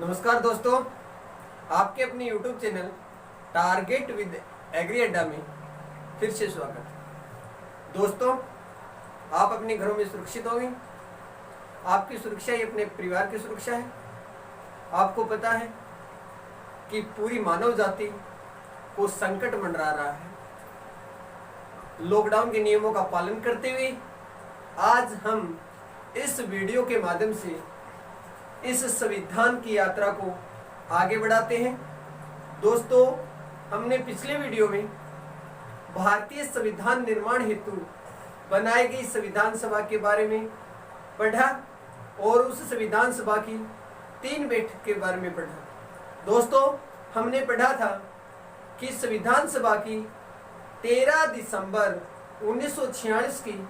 नमस्कार दोस्तों, आपके अपने YouTube channel Target with Agri Adda में फिर से स्वागत। दोस्तों, आप अपने घरों में सुरक्षित होंगे। आपकी सुरक्षा ही अपने परिवार की सुरक्षा है। आपको पता है कि पूरी मानव जाति को संकट मंडरा रहा है। लॉकडाउन के नियमों का पालन करते हुए आज हम इस वीडियो के माध्यम से इस संविधान की यात्रा को आगे बढ़ाते हैं। दोस्तों, हमने पिछले वीडियो में भारतीय संविधान निर्माण हेतु बनाई गई संविधान सभा के बारे में पढ़ा और उस संविधान सभा की 3 बैठक के बारे में पढ़ा। दोस्तों, हमने पढ़ा था कि संविधान सभा की 13 दिसंबर 1946 की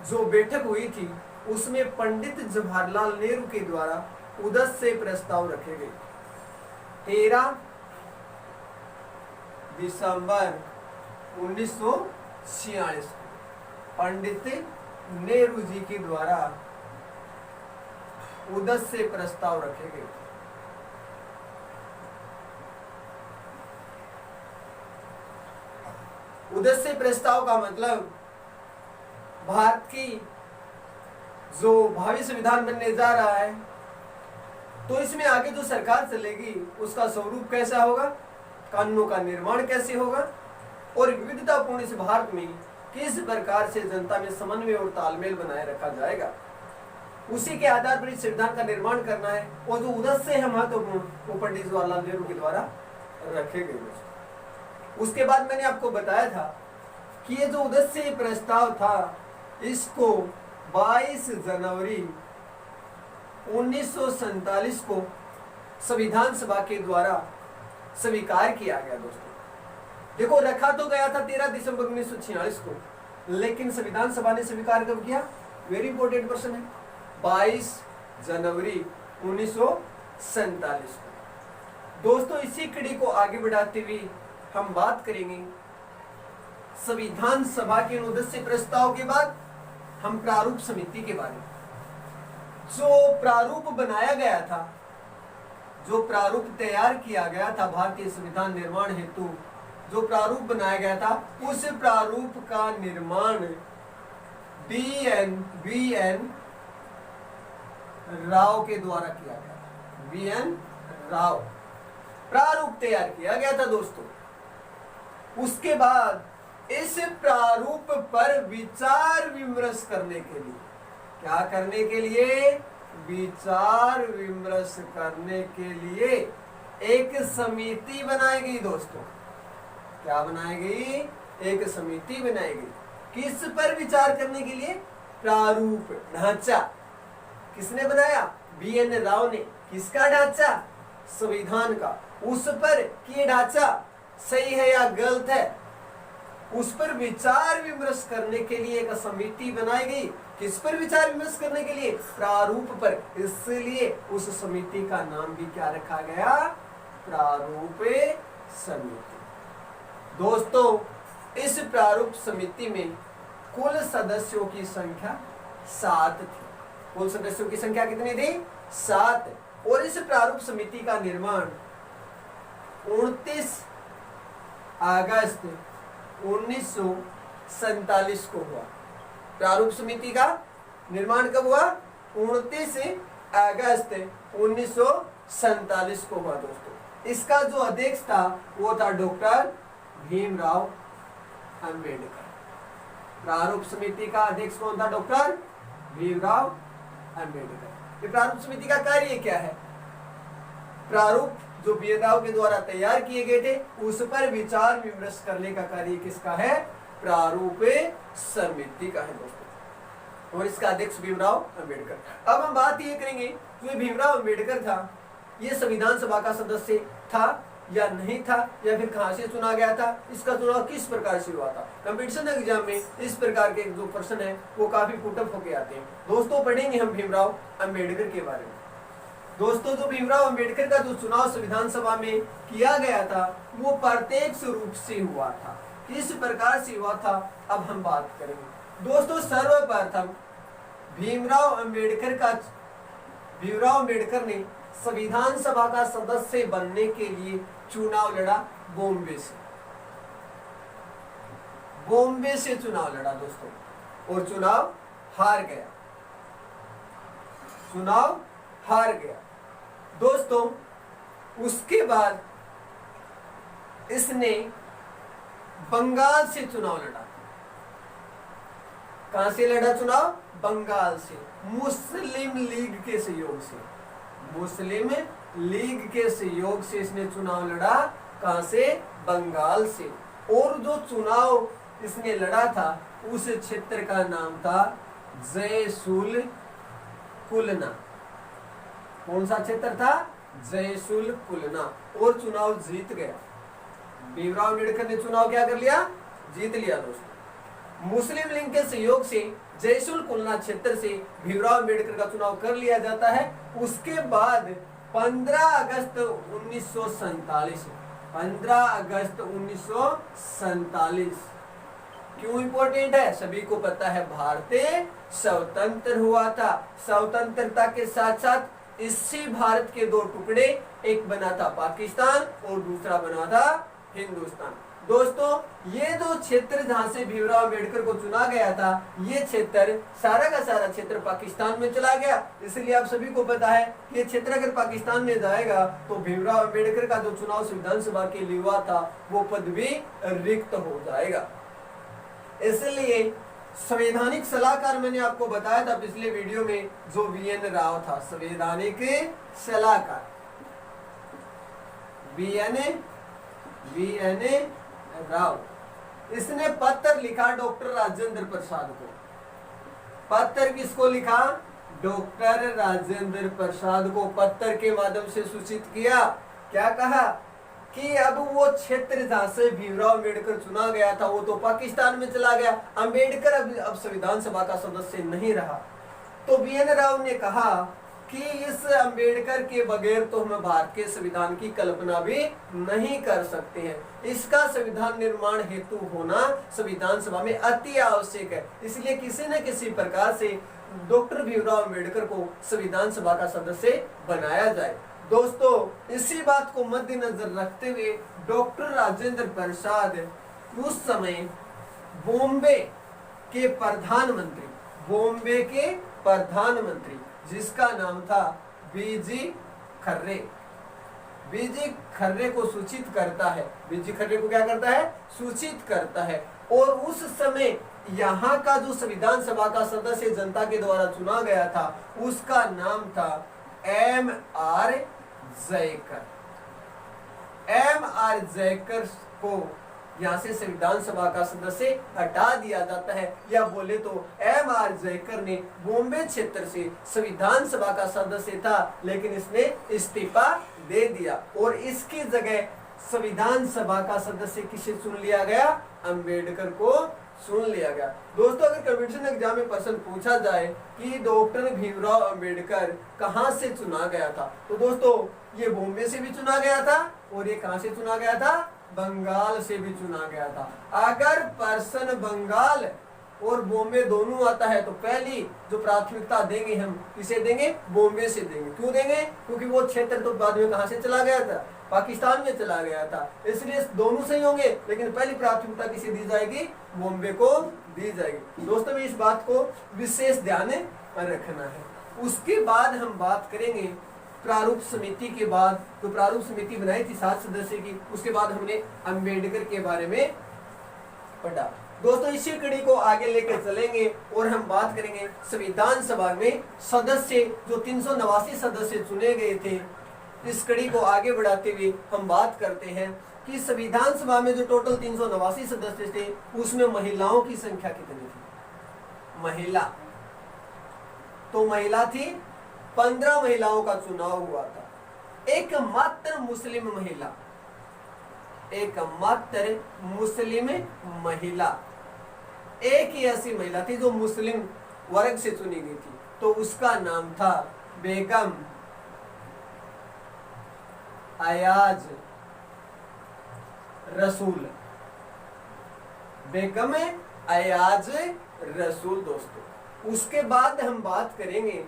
जो बैठक हुई थी उसमें पंडित जवाहरलाल नेहरू के द्वारा उदस से प्रस्ताव रखे गए। 13 दिसंबर 1946 पंडित नेहरू जी के द्वारा उदस से प्रस्ताव रखे गए। उदस से प्रस्ताव का मतलब भारत की जो भावी संविधान बनने जा रहा है तो इसमें आगे जो सरकार चलेगी उसका स्वरूप कैसा होगा, कानूनों का निर्माण कैसे होगा और विविधतापूर्ण इस भारत में किस प्रकार से जनता में समन्वय और तालमेल बनाए रखा जाएगा, उसी के आधार पर इस संविधान का निर्माण करना है। और जो उद्देश्य है महत्वपूर्ण वो पंडित जवाहरलाल नेहरू के द्वारा रखे गए। उसके बाद मैंने आपको बताया था कि ये जो उद्देश्य प्रस्ताव था इसको 22 जनवरी 1947 को संविधान सभा के द्वारा स्वीकार किया गया। दोस्तों देखो, रखा तो गया था 13 दिसंबर 1946 को, लेकिन संविधान सभा ने स्वीकार कब किया? वेरी इंपॉर्टेंट क्वेश्चन है। 22 जनवरी 1947 को। दोस्तों, इसी कड़ी को आगे बढ़ाते हुए हम बात करेंगे संविधान सभा के उद्देश्य प्रस्ताव के बाद हम प्रारूप समिति के बारे में। जो प्रारूप बनाया गया था, जो प्रारूप तैयार किया गया था भारतीय संविधान निर्माण हेतु, जो प्रारूप बनाया गया था उस प्रारूप का निर्माण बी.एन. राव के द्वारा किया गया। बी.एन. राव प्रारूप तैयार किया गया था। दोस्तों, उसके बाद इस प्रारूप पर विचार विमर्श करने के लिए, क्या करने के लिए? विचार विमर्श करने के लिए एक समिति बनाई गई। दोस्तों, क्या बनाई गई? एक समिति बनाई गई। किस पर विचार करने के लिए? प्रारूप ढांचा। किसने बनाया? बी.एन. राव ने। किसका ढांचा? संविधान का। उस पर कि ये ढांचा सही है या गलत है, उस पर विचार विमर्श करने के लिए एक समिति बनाई गई। किस पर विचार विमर्श करने के लिए? प्रारूप पर। इसलिए उस समिति का नाम भी क्या रखा गया? प्रारूप समिति। दोस्तों, इस प्रारूप समिति में कुल सदस्यों की संख्या 7 थी। कुल सदस्यों की संख्या कितनी थी? 7। और इस प्रारूप समिति का निर्माण 29 अगस्त 1947 को हुआ। प्रारूप समिति का निर्माण कब हुआ? 29 अगस्त 1947 को हुआ। दोस्तों, इसका जो अध्यक्ष था वो था डॉक्टर भीमराव अंबेडकर। प्रारूप समिति का अध्यक्ष कौन था? डॉक्टर भीमराव अंबेडकर। ये प्रारूप समिति का कार्य क्या है? प्रारूप जो भीमराव के द्वारा तैयार किए गए थे उस पर विचार विमर्श करने का कार्य किसका है? प्रारूप समिति का है। दोस्तों, और इसका अध्यक्ष भीमराव अंबेडकर। अब हम बात ये करेंगे, जो भीमराव अंबेडकर था ये संविधान सभा का सदस्य था या नहीं था, या फिर कहां से चुना गया था, इसका चुनाव किस प्रकार से हुआ था। कंपटीशन एग्जाम में इस प्रकार के जो प्रश्न है वो काफी पुटअप होके आते हैं। दोस्तों, पढ़ेंगे हम भीमराव अंबेडकर के बारे में। दोस्तों, जो भीमराव अंबेडकर का जो चुनाव संविधान सभा में किया गया था वो प्रत्यक्ष रूप से हुआ था। किस प्रकार से हुआ था अब हम बात करेंगे। दोस्तों, सर्वप्रथम भीमराव अंबेडकर ने संविधान सभा का सदस्य बनने के लिए चुनाव लड़ा बॉम्बे से। बॉम्बे से चुनाव लड़ा दोस्तों और चुनाव हार गया। चुनाव हार गया दोस्तों। उसके बाद इसने बंगाल से चुनाव लड़ा। कहां से लड़ा चुनाव? बंगाल से, मुस्लिम लीग के सहयोग से। मुस्लिम लीग के सहयोग से इसने चुनाव लड़ा। कहां से? बंगाल से। और जो चुनाव इसने लड़ा था उस क्षेत्र का नाम था जयसूल कुलना। कौन सा क्षेत्र था? जयसूल कुलना। और चुनाव जीत गया। भीमराव अम्बेडकर ने चुनाव क्या कर लिया? जीत लिया दोस्तों। मुस्लिम लीग के सहयोग से जयसूल कुलना क्षेत्र से भीमराव अम्बेडकर का चुनाव कर लिया जाता है। उसके बाद 15 अगस्त 1947, 15 अगस्त 1947 क्यों इंपॉर्टेंट है? सभी को पता है, भारतीय स्वतंत्र हुआ था। स्वतंत्रता के साथ साथ इससे भारत के दो टुकड़े, एक बना था पाकिस्तान और दूसरा बना था हिंदुस्तान। दोस्तों ये दो क्षेत्र जहां से भीमराव अम्बेडकर को चुना गया था, ये क्षेत्र सारा का सारा क्षेत्र पाकिस्तान में चला गया। इसलिए आप सभी को पता है कि ये क्षेत्र अगर पाकिस्तान में जाएगा तो भीमराव अम्बेडकर का जो चुनाव संविधान सभा के लिए हुआ था वो पद भी रिक्त हो जाएगा। इसलिए संवैधानिक सलाहकार मैंने आपको बताया था पिछले वीडियो में, जो वीएन राव था, संवैधानिक सलाहकार वीएन राव। इसने पत्र लिखा डॉक्टर राजेंद्र प्रसाद को। पत्र किसको लिखा? डॉक्टर राजेंद्र प्रसाद को पत्र के माध्यम से सूचित किया। क्या कहा? कि अब वो क्षेत्र जहां से भीमराव अम्बेडकर चुना गया था वो तो पाकिस्तान में चला गया। अम्बेडकर अब संविधान सभा का सदस्य नहीं रहा। तो वीएन राव ने कहा कि इस अम्बेडकर के बगैर तो हम भारत के संविधान की कल्पना भी नहीं कर सकते हैं। इसका संविधान निर्माण हेतु होना संविधान सभा में अति आवश्यक है। इसलिए किसी न किसी प्रकार से डॉक्टर भीमराव अम्बेडकर को संविधान सभा का सदस्य बनाया जाए। दोस्तों इसी बात को मद्देनजर रखते हुए डॉक्टर राजेंद्र प्रसाद उस समय बॉम्बे के प्रधानमंत्री जिसका नाम था बीजी खर्रे, बीजी खर्रे को सूचित करता है। बीजी खर्रे को क्या करता है? सूचित करता है। और उस समय यहाँ का जो संविधान सभा का सदस्य जनता के द्वारा चुना गया था उसका नाम था M.R. जयकर। M.R. जयकर को यहाँ से संविधान सभा का सदस्य हटा दिया जाता है, या बोले तो M.R. जयकर ने बॉम्बे क्षेत्र से संविधान सभा का सदस्य था लेकिन इसने इस्तीफा दे दिया और इसकी जगह संविधान सभा का सदस्य किसे चुन लिया गया? अम्बेडकर को सुन लिया गया। दोस्तों अगर कंपटीशन एग्जाम में प्रश्न पूछा जाए कि डॉक्टर भीमराव अम्बेडकर कहां से चुना गया था, तो दोस्तों ये बॉम्बे से भी चुना गया था और ये कहां से चुना गया था? बंगाल से भी चुना गया था। अगर प्रश्न बंगाल और बॉम्बे दोनों आता है तो पहली जो प्राथमिकता देंगे हम किसे देंगे? बॉम्बे से देंगे। क्यों देंगे? क्योंकि वो क्षेत्र तो बाद में कहां से चला गया था? पाकिस्तान में चला गया था। इसलिए दोनों सही होंगे लेकिन पहली प्राथमिकता किसे दी जाएगी? बॉम्बे को दी जाएगी। दोस्तों में इस बात को विशेष ध्यान में रखना है। उसके बाद हम बात करेंगे प्रारूप समिति के बाद, तो प्रारूप समिति बनाई थी 7 सदस्य की, उसके बाद हमने अम्बेडकर के बारे में पढ़ा। दोस्तों इसी कड़ी को आगे लेकर चलेंगे और हम बात करेंगे संविधान सभा में सदस्य जो 389 सदस्य चुने गए थे। इस कड़ी को आगे बढ़ाते हुए हम बात करते हैं कि संविधान सभा में जो टोटल 389 सदस्य थे उसमें महिलाओं की संख्या कितनी थी? महिला थी 15 महिलाओं का चुनाव हुआ था। एकमात्र मुस्लिम महिला एक ही ऐसी महिला थी जो मुस्लिम वर्ग से चुनी गई थी, तो उसका नाम था बेगम अयाज रसूल। बेगम अयाज रसूल। दोस्तों उसके बाद हम बात करेंगे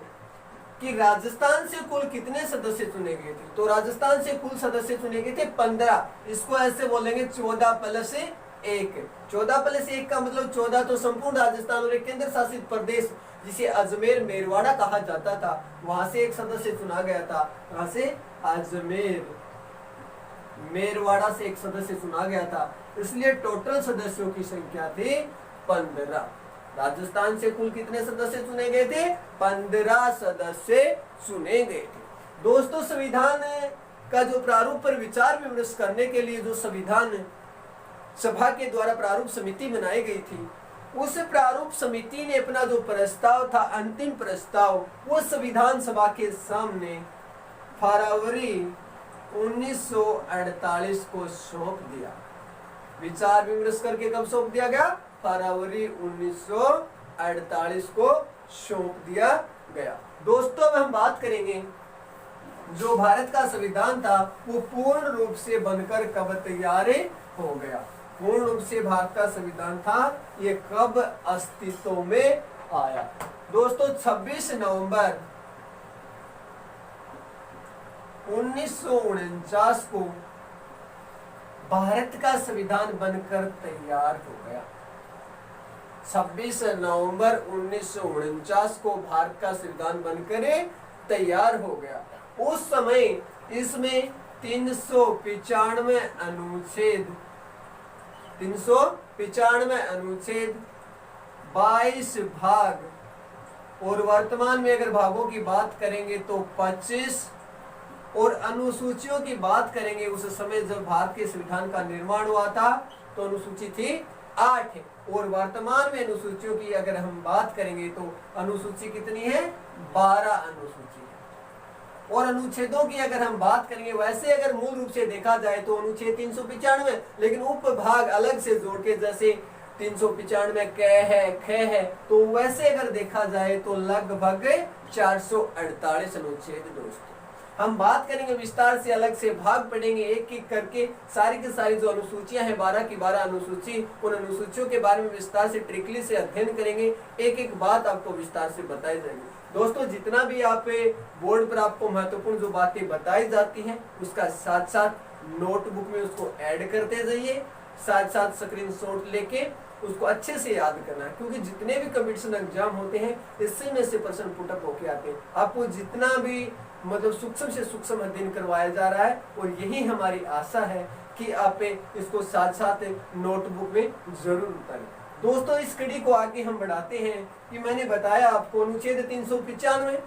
कि राजस्थान से कुल कितने सदस्य चुने गए थे, तो राजस्थान से कुल सदस्य चुने गए थे 15। इसको ऐसे बोलेंगे 14+1। 14+1 का मतलब 14 तो संपूर्ण राजस्थान और एक केंद्र शासित प्रदेश जिसे अजमेर मेरवाड़ा कहा जाता था, वहां से एक सदस्य चुना गया था। वहां से अजमेर मेरवाड़ा से एक सदस्य चुना गया था, इसलिए टोटल सदस्यों की संख्या थी 15। राजस्थान से कुल कितने सदस्य चुने गए थे? 15 सदस्य चुने गए थे। दोस्तों, संविधान का जो प्रारूप पर विचार विमर्श करने के लिए जो संविधान सभा के द्वारा प्रारूप समिति बनाई गई थी, उस प्रारूप समिति ने अपना जो प्रस्ताव था, अंतिम प्रस्ताव, वो संविधान सभा के सामने फरवरी 1948 को सौंप दिया। विचार विमर्श करके कब सौंप दिया गया? फरवरी 1948 को सौंप दिया गया। दोस्तों, अब हम बात करेंगे जो भारत का संविधान था वो पूर्ण रूप से बनकर कब तैयार हो गया। पूर्ण रूप से भारत का संविधान था ये कब अस्तित्व में आया? दोस्तों, 26 नवंबर 1949 को भारत का संविधान बनकर तैयार हो गया। 26 नवंबर 1949 को भारत का संविधान बनकर तैयार हो गया। उस समय इसमें 395 अनुच्छेद 22 भाग और वर्तमान में अगर भागों की बात करेंगे तो 25 और अनुसूचियों की बात करेंगे उस समय जब भारत के संविधान का निर्माण हुआ था तो अनुसूची थी 8 और वर्तमान में अनुसूचियों की अगर हम बात करेंगे तो अनुसूची कितनी है? 12 अनुसूची है। और अनुच्छेदों की अगर हम बात करेंगे, वैसे अगर मूल रूप से देखा जाए तो अनुच्छेद 395, लेकिन उपभाग अलग से जोड़ के जैसे 395 क है, ख है, तो वैसे अगर देखा जाए तो लगभग 448 अनुच्छेद। दोस्तों, हम बात करेंगे विस्तार से, अलग से भाग पढ़ेंगे एक एक करके। सारी की सारी जो अनुसूचियां हैं 12 की 12 अनुसूची, उन अनुसूचियों के बारे में विस्तार से ट्रिकली से अध्ययन करेंगे। एक एक बात आपको विस्तार से बताई जाएगी। दोस्तों, जितना भी आप बोर्ड पर आपको महत्वपूर्ण जो बातें बताई जाती हैं उसका साथ साथ नोटबुक में उसको ऐड करते जाइए, साथ साथ स्क्रीनशॉट लेके उसको अच्छे से याद करना है, क्योंकि जितने भी कंपटीशन एग्जाम होते हैं इससे में से प्रश्न पुटअप होके आते हैं। आपको जितना भी मतलब सूक्ष्म से सूक्ष्म अध्ययन करवाया जा रहा है और यही हमारी आशा है कि आप इसको साथ साथ नोटबुक में जरूर उतारें। दोस्तों, इस कड़ी को आगे हम बढ़ाते हैं कि मैंने बताया आपको अनुच्छेद 395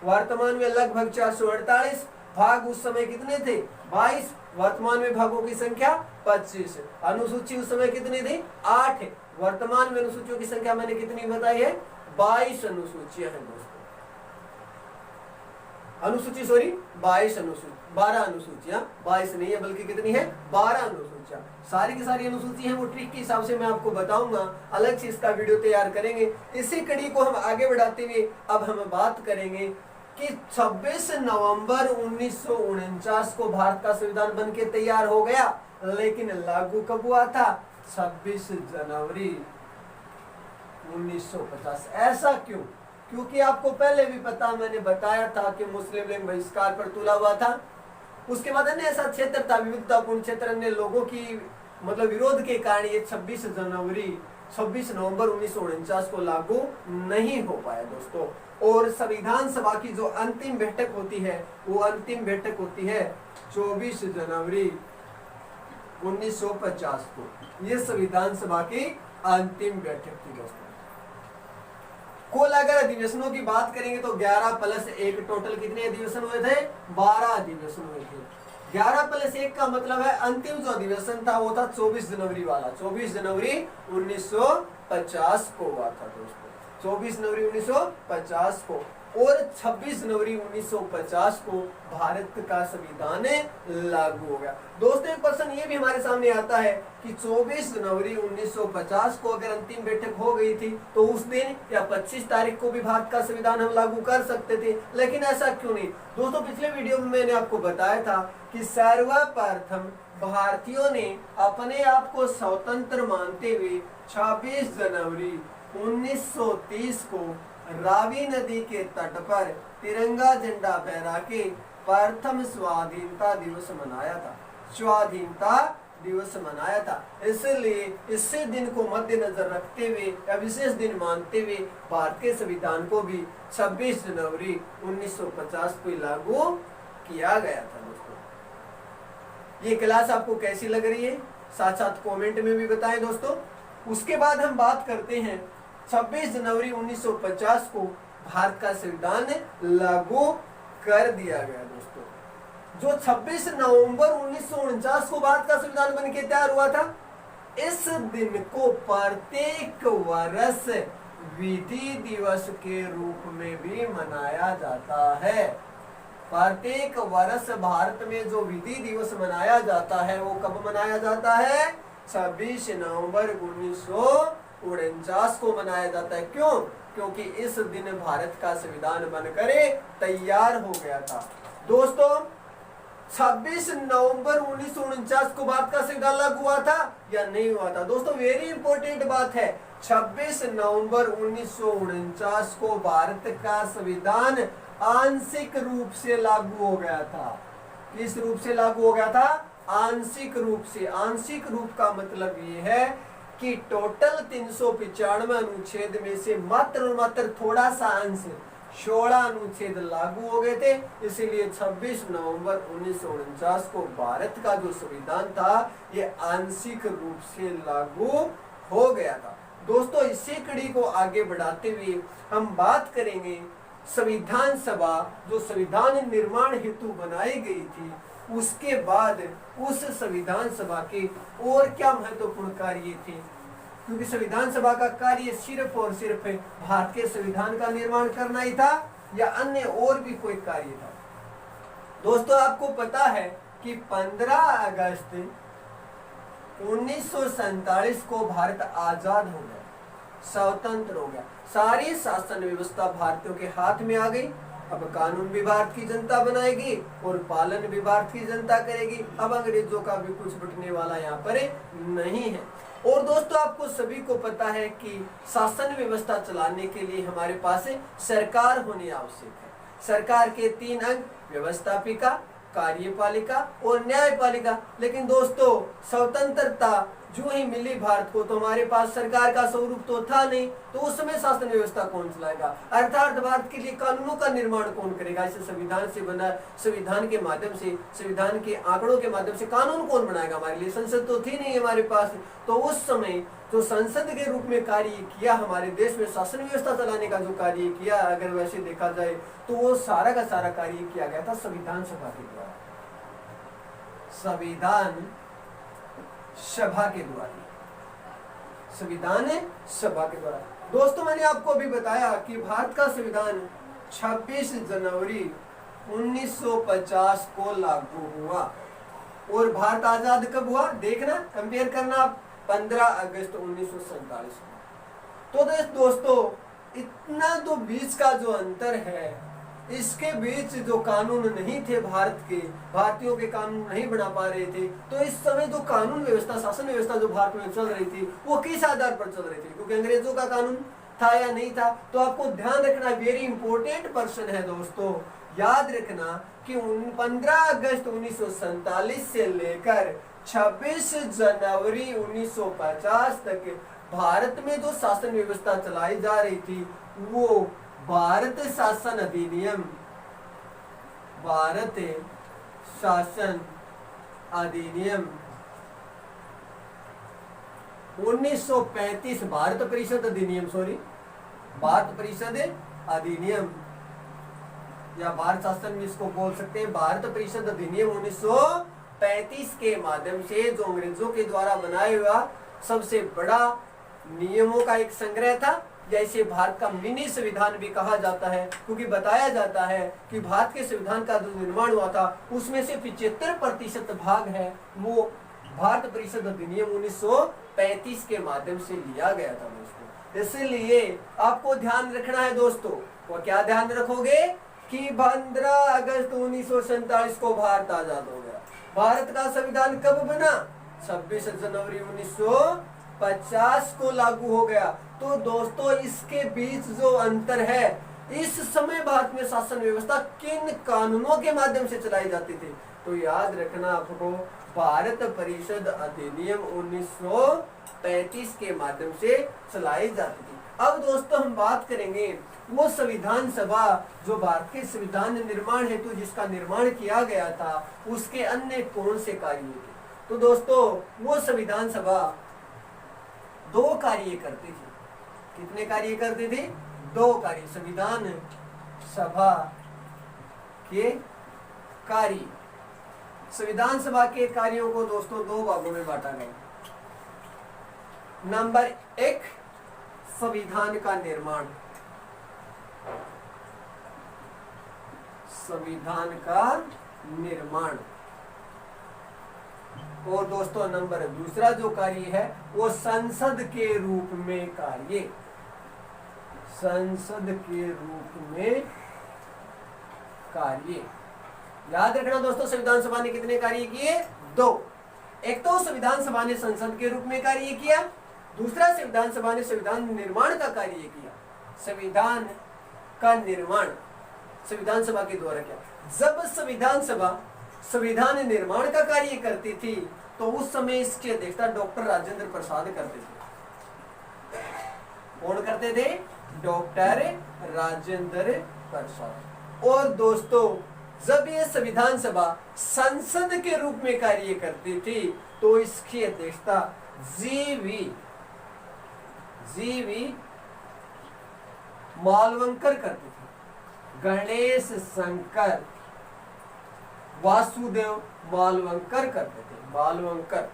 वर्तमान में लगभग 448 भाग उस समय कितने थे? 22। वर्तमान में भागों की संख्या 25। अनुसूची उस समय कितनी थी? 8। वर्तमान में अनुसूचियों की संख्या मैंने कितनी बताई है? 22 अनुसूचियां हैं दोस्तों। अनुसूची 22 अनुसूची, 12 अनुसूचियां, 22 नहीं है बल्कि कितनी है? 12 अनुसूचियां। सारी की सारी अनुसूची है वो ट्रिक के हिसाब से मैं आपको बताऊंगा, अलग से इसका वीडियो तैयार करेंगे। इसी कड़ी को हम आगे बढ़ाते हुए अब हम बात करेंगे कि 26 नवंबर 1949 को भारत का संविधान बनके तैयार हो गया, लेकिन लागू कब हुआ था? 26 जनवरी 1950। ऐसा क्यों? क्योंकि आपको पहले भी पता, मैंने बताया था कि मुस्लिम लीग बहिष्कार पर तुला हुआ था। उसके बाद अन्य ऐसा क्षेत्र था, विविधतापूर्ण क्षेत्र, अन्य लोगों की मतलब विरोध के कारण ये 26 नवंबर 1949 को लागू नहीं हो पाया दोस्तों। और संविधान सभा की जो अंतिम बैठक होती है वो अंतिम बैठक होती है 24 जनवरी 1950 को। ये संविधान सभा की अंतिम बैठक थी दोस्तों। कुल अगर अधिवेशनों की बात करेंगे तो 11+1 टोटल कितने अधिवेशन हुए थे? 12 अधिवेशन हुए थे। 11+1 का मतलब है अंतिम जो अधिवेशन था वो था 24 जनवरी वाला, 24 जनवरी 1950 को हुआ था दोस्तों। 24 जनवरी 1950 को और 26 जनवरी 1950 को भारत का संविधान लागू हो गया। दोस्तों, एक प्रश्न ये भी हमारे सामने आता है कि 24 जनवरी 1950 को अगर अंतिम बैठक हो गई थी तो उस दिन या 25 तारीख को भी भारत का संविधान हम लागू कर सकते थे, लेकिन ऐसा क्यों नहीं? दोस्तों, पिछले वीडियो में मैंने आपको बताया था कि सर्वप्रथम भारतीयों ने अपने आप को स्वतंत्र मानते हुए 26 जनवरी 1930 को रावी नदी के तट पर तिरंगा झंडा फहरा के प्रथम स्वाधीनता दिवस मनाया था। स्वाधीनता दिवस मनाया था। इसलिए इसी दिन को मद्देनजर रखते हुए या विशेष दिन मानते हुए भारतीय संविधान को भी 26 जनवरी 1950 को लागू किया गया था। दोस्तों ये क्लास आपको कैसी लग रही है, साथ साथ कमेंट में भी बताएं दोस्तों। उसके बाद हम बात करते हैं 26 जनवरी 1950 को भारत का संविधान लागू कर दिया गया। दोस्तों जो 26 नवंबर 1949 को भारत का संविधान बनके तैयार हुआ था, इस दिन को प्रत्येक वर्ष विधि दिवस के रूप में भी मनाया जाता है। प्रत्येक वर्ष भारत में जो विधि दिवस मनाया जाता है वो कब मनाया जाता है? 26 नवंबर 1949 को मनाया जाता है। क्यों? क्योंकि इस दिन भारत का संविधान बनकर तैयार हो गया था। दोस्तों 26 नवंबर 1949 को भारत का संविधान लागू हुआ था या नहीं हुआ था? दोस्तों वेरी इंपॉर्टेंट बात है, 26 नवंबर 1949 को भारत का संविधान आंशिक रूप से लागू हो गया था। किस रूप से लागू हो गया था? आंशिक रूप से। आंशिक रूप का मतलब ये है कि टोटल 395 अनुच्छेद में से मात्र और मात्र थोड़ा सा अंश 16 अनुच्छेद लागू हो गए थे। इसीलिए 26 नवंबर 1949 को भारत का जो संविधान था ये आंशिक रूप से लागू हो गया था। दोस्तों इसी कड़ी को आगे बढ़ाते हुए हम बात करेंगे संविधान सभा जो संविधान निर्माण हेतु बनाई गई थी, उसके बाद उस संविधान सभा के और क्या महत्वपूर्ण कार्य थे। क्योंकि संविधान सभा का कार्य सिर्फ और सिर्फ भारत के संविधान का निर्माण करना ही था या अन्य और भी कोई कार्य था। दोस्तों आपको पता है कि 15 अगस्त 1947 को भारत आजाद हो गया, स्वतंत्र हो गया। सारी शासन व्यवस्था भारतीयों के हाथ में आ गई। अब कानून भी भारत की जनता बनाएगी और पालन भी भारत की जनता करेगी। अब अंग्रेजों का भी कुछ बटने वाला यहाँ पर नहीं है। और दोस्तों आपको सभी को पता है कि शासन व्यवस्था चलाने के लिए हमारे पास सरकार होनी आवश्यक है। सरकार के 3 अंग, व्यवस्थापिका, कार्यपालिका और न्यायपालिका। लेकिन दोस्तों स्वतंत्रता जो ही मिली भारत को तो हमारे पास सरकार का स्वरूप तो था नहीं, तो उस समय शासन व्यवस्था कौन चलाएगा? अर्थात भारत के लिए कानूनों का निर्माण कौन करेगा? इसे संविधान से बना, संविधान के माध्यम से, संविधान के आंकड़ों के माध्यम से कानून कौन बनाएगा? हमारे लिए संसद तो थी नहीं हमारे पास। तो उस समय जो संसद के रूप में कार्य किया, हमारे देश में शासन व्यवस्था चलाने का जो कार्य किया, अगर वैसे देखा जाए तो वो सारा का सारा कार्य किया गया था संविधान सभा के द्वारा। संविधान सभा के द्वारा, संविधान सभा के द्वारा। दोस्तों मैंने आपको अभी बताया कि भारत का संविधान 26 जनवरी 1950 को लागू हुआ और भारत आजाद कब हुआ? देखना, कंपेयर करना आप 15 अगस्त 1947 को। तो दोस्तों इतना तो बीच का जो अंतर है, इसके बीच जो कानून नहीं थे भारत के, भारतीयों के कानून नहीं बना पा रहे थे, तो इस समय जो कानून व्यवस्था, शासन व्यवस्था जो भारत में चल रही थी वो किस आधार पर चल रही थी? क्योंकि अंग्रेजों का कानून था या नहीं था? तो आपको ध्यान रखना, वेरी इंपॉर्टेंट पर्सन है दोस्तों, याद रखना कि 15 अगस्त 1947 से लेकर 26 जनवरी 1950 तक भारत में जो शासन व्यवस्था चलाई जा रही थी वो भारत शासन अधिनियम, भारत शासन अधिनियम 1935, भारत परिषद अधिनियम, सॉरी भारत परिषद अधिनियम या भारत शासन इसको बोल सकते हैं, भारत परिषद अधिनियम 1935 के माध्यम से जो अंग्रेजों के द्वारा बनाया हुआ सबसे बड़ा नियमों का एक संग्रह था, या इसे भारत का मिनी संविधान भी कहा जाता है। क्योंकि बताया जाता है कि भारत के संविधान का जो निर्माण हुआ था उसमें से 75% भाग है वो भारत परिषद अधिनियम 1935 के माध्यम से लिया गया था दोस्तों। इसलिए आपको ध्यान रखना है दोस्तों, वो क्या ध्यान रखोगे कि 15 अगस्त 1947 को भारत आजाद हो गया। भारत का संविधान कब बना? 26 जनवरी 1950 को लागू हो गया। तो दोस्तों इसके बीच जो अंतर है, इस समय भारत में शासन व्यवस्था किन कानूनों के माध्यम से चलाई जाती थी, तो याद रखना आपको भारत परिषद अधिनियम 1935 के माध्यम से चलाई जाती थी। अब दोस्तों हम बात करेंगे वो संविधान सभा जो भारत के संविधान निर्माण हेतु जिसका निर्माण किया गया था, उसके अन्य कौन से कार्य थे। तो दोस्तों वो संविधान सभा 2 कार्य करती थी। कितने कार्य करती थी? 2 कार्य। संविधान सभा के कार्य, संविधान सभा के कार्यों को दोस्तों 2 भागों में बांटा गया। नंबर 1, संविधान का निर्माण, संविधान का निर्माण। और दोस्तों नंबर दूसरा जो कार्य है वो संसद के रूप में कार्य, संसद के रूप में कार्य। याद रखना दोस्तों संविधान सभा ने कितने कार्य किए? 2। एक तो संविधान सभा ने संसद के रूप में कार्य किया, दूसरा संविधान सभा ने संविधान निर्माण का कार्य किया। संविधान का निर्माण संविधान सभा के द्वारा किया। जब संविधान सभा संविधान निर्माण का कार्य करती थी तो उस समय इसकी अध्यक्षता डॉक्टर राजेंद्र प्रसाद करते थे। कौन करते थे? डॉक्टर राजेंद्र प्रसाद। और दोस्तों जब ये संविधान सभा संसद के रूप में कार्य करती थी तो इसकी अध्यक्षता जीवी मालवंकर करते थे। गणेश शंकर वासुदेव मालवंकर करते थे। मालवंकर,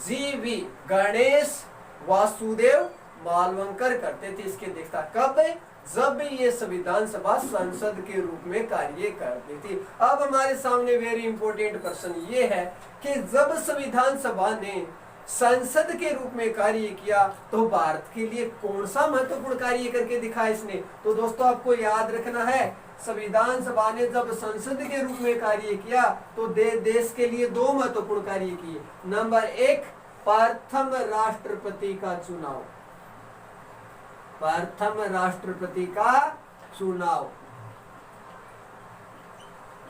जीवी गणेश वासुदेव मालवंकर करते थे। इसकी अध्यक्षता कब? जब ये संविधान सभा संसद के रूप में कार्य करती थी। अब हमारे सामने वेरी इंपॉर्टेंट प्रश्न ये है कि जब संविधान सभा ने संसद के रूप में कार्य किया तो भारत के लिए कौन सा महत्वपूर्ण कार्य करके दिखाया इसने। तो दोस्तों आपको याद रखना है संविधान सभा ने जब संसद के रूप में कार्य किया तो देश के लिए 2 महत्वपूर्ण कार्य किए। नंबर 1, प्रथम राष्ट्रपति का चुनाव, प्रथम राष्ट्रपति का चुनाव।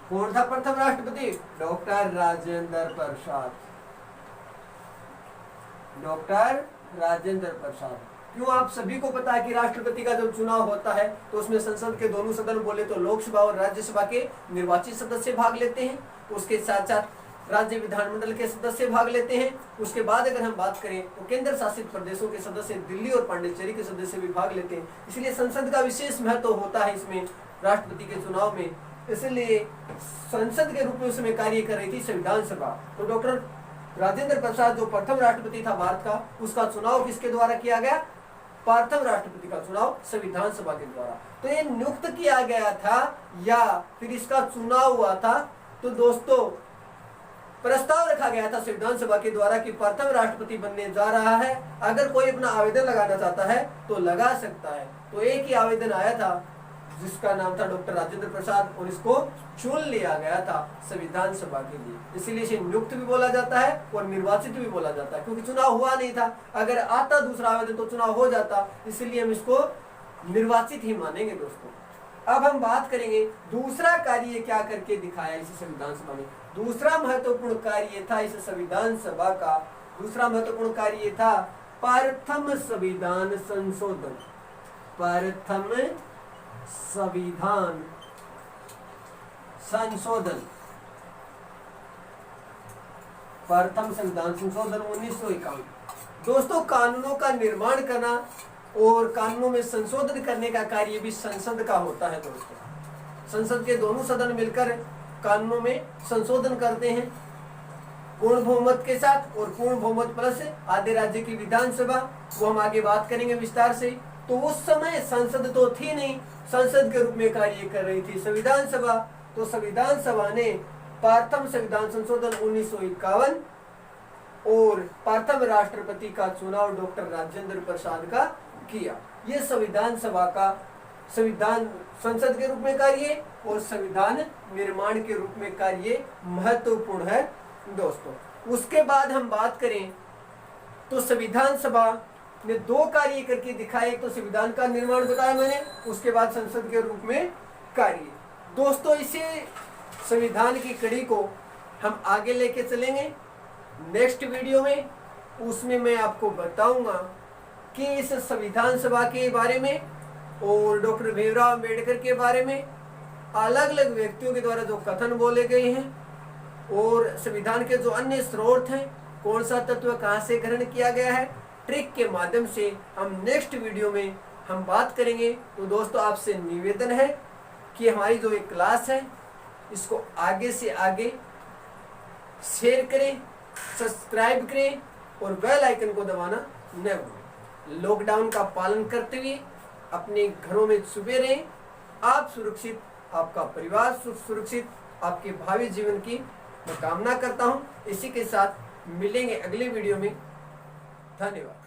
कौन था प्रथम राष्ट्रपति? Doctor Rajendra Prasad, doctor Rajendra Prasad. क्यों? आप सभी को पता है कि राष्ट्रपति का जब चुनाव होता है तो उसमें संसद के दोनों सदन बोले तो लोकसभा और राज्यसभा के निर्वाचित सदस्य भाग लेते हैं, उसके साथ साथ राज्य विधानमंडल के सदस्य भाग लेते हैं। उसके बाद अगर हम बात करें तो केंद्र शासित प्रदेशों के सदस्य, दिल्ली और पांडिचेरी के सदस्य भी भाग लेते हैं। इसलिए संसद का विशेष महत्व होता है इसमें राष्ट्रपति के चुनाव में। इसलिए संसद के रूप में उसमें कार्य कर रही थी संविधान सभा। तो डॉक्टर राजेंद्र प्रसाद जो प्रथम राष्ट्रपति था भारत का, उसका चुनाव किसके द्वारा किया गया? प्रथम राष्ट्रपति का चुनाव संविधान सभा के द्वारा। तो ये नियुक्त किया गया था या फिर इसका चुनाव हुआ था? तो दोस्तों प्रस्ताव रखा गया था संविधान सभा के द्वारा कि प्रथम राष्ट्रपति बनने जा रहा है। अगर कोई अपना आवेदन लगाना चाहता है तो लगा सकता है। तो एक ही आवेदन आया था जिसका नाम था डॉक्टर राजेंद्र प्रसाद और इसको चुन लिया गया था संविधान सभा के लिए। इसीलिए इसे नियुक्त भी बोला जाता है और निर्वाचित भी बोला जाता है, क्योंकि चुनाव हुआ नहीं था। अगर आता दूसरा आवेदन तो चुनाव हो जाता, इसलिए हम इसको निर्वाचित ही मानेंगे दोस्तों। अब हम बात करेंगे दूसरा कार्य क्या करके दिखाया इस संविधान सभा में। दूसरा महत्वपूर्ण कार्य था इस संविधान सभा का, दूसरा महत्वपूर्ण कार्य था प्रथम संविधान संशोधन। प्रथम संविधान संशोधन, प्रथम संविधान संशोधन 1951। दोस्तों कानूनों का निर्माण करना और कानूनों में संशोधन करने का कार्य भी संसद का होता है दोस्तों। संसद के दोनों सदन मिलकर कानूनों में संशोधन करते हैं पूर्ण बहुमत के साथ, और पूर्ण बहुमत प्लस आधे राज्य की विधानसभा, वो हम आगे बात करेंगे विस्तार से। तो उस समय संसद तो थी नहीं, संसद के रूप में कार्य कर रही थी संविधान सभा। तो संविधान सभा ने प्रथम संविधान संशोधन 1951 और प्रथम राष्ट्रपति का चुनाव डॉक्टर राजेंद्र प्रसाद का किया। ये संविधान सभा का संविधान संसद के रूप में कार्य और संविधान निर्माण के रूप में कार्य महत्वपूर्ण है दोस्तों। उसके बाद हम बात करें तो संविधान सभा ने 2 कार्य करके दिखाए। एक तो संविधान का निर्माण बताया मैंने, उसके बाद संसद के रूप में कार्य। दोस्तों इसे संविधान की कड़ी को हम आगे लेके चलेंगे नेक्स्ट वीडियो में। उसमें मैं आपको बताऊंगा कि इस संविधान सभा के बारे में और डॉक्टर भीमराव अंबेडकर के बारे में, अलग अलग व्यक्तियों के द्वारा जो कथन बोले गए हैं और संविधान के जो अन्य स्रोत हैं, कौन सा तत्व कहाँ से ग्रहण किया गया है, ट्रिक के माध्यम से हम नेक्स्ट वीडियो में हम बात करेंगे। तो दोस्तों आपसे निवेदन है कि हमारी जो एक क्लास है इसको आगे से आगे शेयर करें, सब्सक्राइब करें और बेल आइकन को दबाना न भूलें। लॉकडाउन का पालन करते हुए अपने घरों में छुपे रहें। आप सुरक्षित, आपका परिवार सुरक्षित, आपके भावी जीवन की मैं कामना करता हूं। इसी के साथ मिलेंगे अगले वीडियो में। धन्यवाद।